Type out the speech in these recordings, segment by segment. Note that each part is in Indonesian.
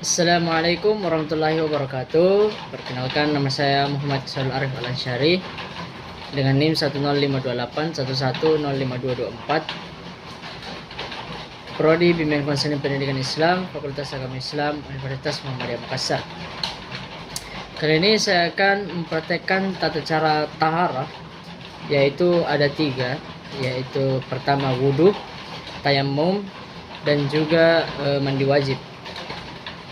Assalamualaikum warahmatullahi wabarakatuh. Perkenalkan, nama saya Muhammad Shalul Arif Al-Ansyari dengan NIM 1052811052224. Prodi Bimbingan Konseling Pendidikan Islam, Fakultas Agama Islam, Universitas Muhammadiyah Makassar. Kali ini saya akan mempraktekkan tata cara taharah, yaitu ada 3, yaitu pertama wudhu, tayammum, dan juga mandi wajib.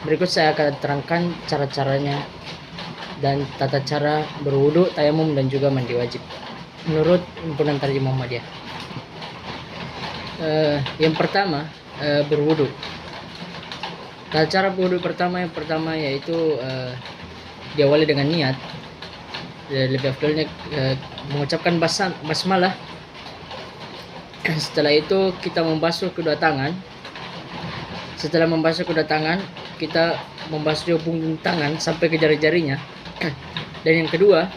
Berikut saya akan terangkan cara-caranya dan tata cara berwudu, tayamum, dan juga mandi wajib menurut Himpunan Tarjih Muhammadiyah. Yang pertama, berwudu. Tata cara berwudu yang pertama yaitu diawali dengan niat. Lebih afdalnya mengucapkan basmalah. Setelah itu kita membasuh kedua tangan. Setelah membasuh kedua tangan, kita membasuh punggung tangan sampai ke jari-jarinya. Dan yang kedua,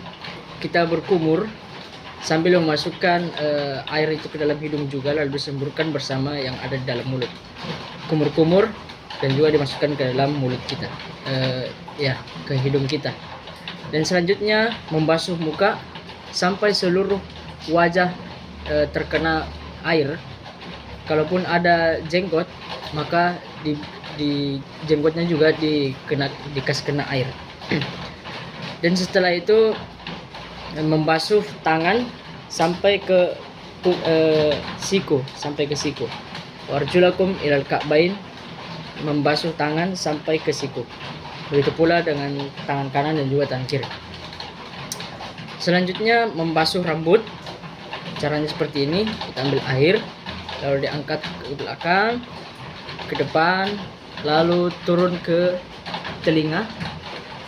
kita berkumur sambil memasukkan air itu ke dalam hidung juga, lalu disemburkan bersama yang ada di dalam mulut. Kumur-kumur dan juga dimasukkan ke dalam mulut kita, ke hidung kita. Dan selanjutnya membasuh muka sampai seluruh wajah terkena air. Kalaupun ada jenggot, maka di jenggotnya juga dikasih kena air. Dan setelah itu membasuh tangan sampai ke siku, warjulakum ilal ka'bain, membasuh tangan sampai ke siku. Begitu pula dengan tangan kanan dan juga tangan kiri. Selanjutnya membasuh rambut. Caranya seperti ini, kita ambil air, lalu diangkat ke belakang, ke depan, lalu turun ke telinga,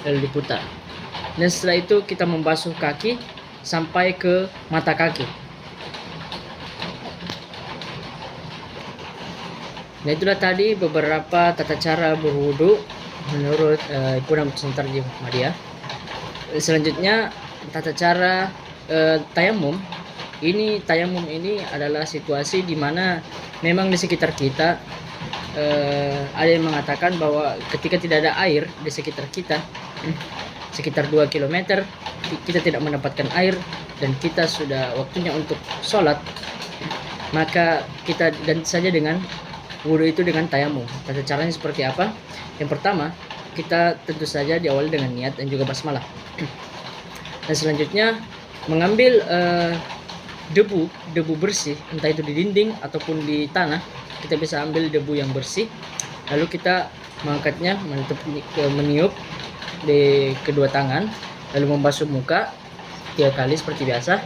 lalu diputar. Dan setelah itu kita membasuh kaki sampai ke mata kaki. Nah, itulah tadi beberapa tata cara berwudu menurut Himpunan Tarjih Muhammadiyah. Selanjutnya tata cara tayamum. Tayamum ini adalah situasi di mana memang di sekitar kita ada yang mengatakan bahwa ketika tidak ada air di sekitar kita, sekitar 2 km, kita tidak mendapatkan air dan kita sudah waktunya untuk sholat, maka kita ganti saja dengan wudhu itu dengan tayamum. Tata caranya seperti apa? Yang pertama, kita tentu saja diawali dengan niat dan juga basmalah. Dan selanjutnya mengambil debu bersih, entah itu di dinding ataupun di tanah. Kita bisa ambil debu yang bersih, lalu kita mengangkatnya, meniup di kedua tangan, lalu membasuh muka 3 kali seperti biasa.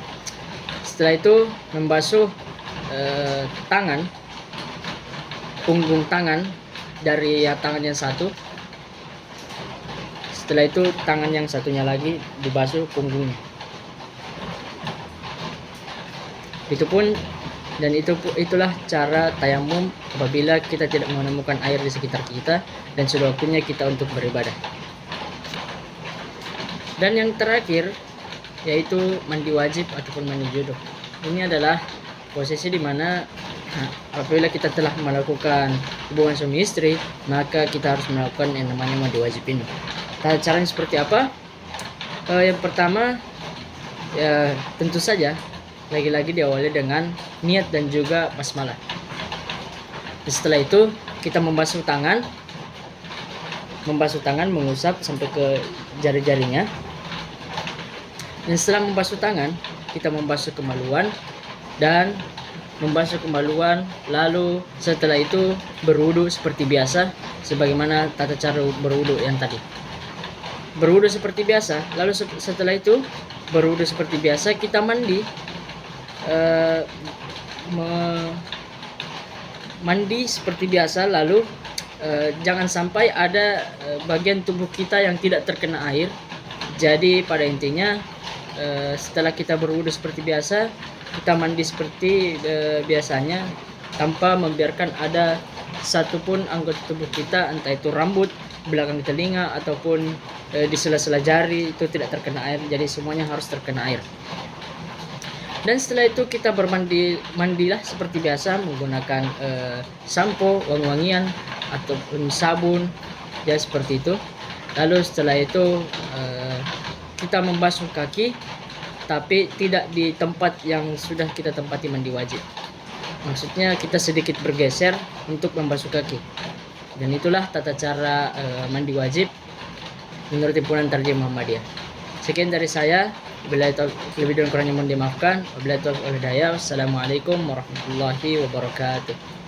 Setelah itu membasuh tangan, punggung tangan dari tangan yang satu. Setelah itu tangan yang satunya lagi dibasuh punggungnya. Itulah cara tayamum apabila kita tidak menemukan air di sekitar kita dan sudah waktunya kita untuk beribadah. Dan yang terakhir yaitu mandi wajib ataupun mandi junub. Ini adalah posisi di mana apabila kita telah melakukan hubungan suami istri, maka kita harus melakukan yang namanya mandi wajib ini. Caranya seperti apa? Yang pertama, ya tentu saja lagi-lagi diawali dengan niat dan juga basmalah. Setelah itu kita membasuh tangan, mengusap sampai ke jari-jarinya. Dan setelah membasuh tangan, kita membasuh kemaluan, lalu setelah itu berwudu seperti biasa, sebagaimana tata cara berwudu yang tadi. Berwudu seperti biasa, lalu setelah itu berwudu seperti biasa, kita mandi. Mandi seperti biasa, lalu jangan sampai ada bagian tubuh kita yang tidak terkena air. Jadi pada intinya setelah kita berwudu seperti biasa, kita mandi seperti biasanya tanpa membiarkan ada satupun anggota tubuh kita, entah itu rambut, belakang telinga ataupun di sela-sela jari itu tidak terkena air. Jadi semuanya harus terkena air. Dan setelah itu kita mandilah seperti biasa menggunakan sampo, wangi-wangian ataupun sabun Ya seperti itu. Lalu setelah itu kita membasuh kaki, tapi tidak di tempat yang sudah kita tempati mandi wajib. Maksudnya kita sedikit bergeser untuk membasuh kaki. Dan itulah tata cara mandi wajib menurut himpunan Tarjih Muhammadiyah. Sekian dari saya. Bila itu lebih dan kurangnya mohon dimaafkan. Wabillahi taufiq wal hidayah. Wassalamualaikum warahmatullahi wabarakatuh.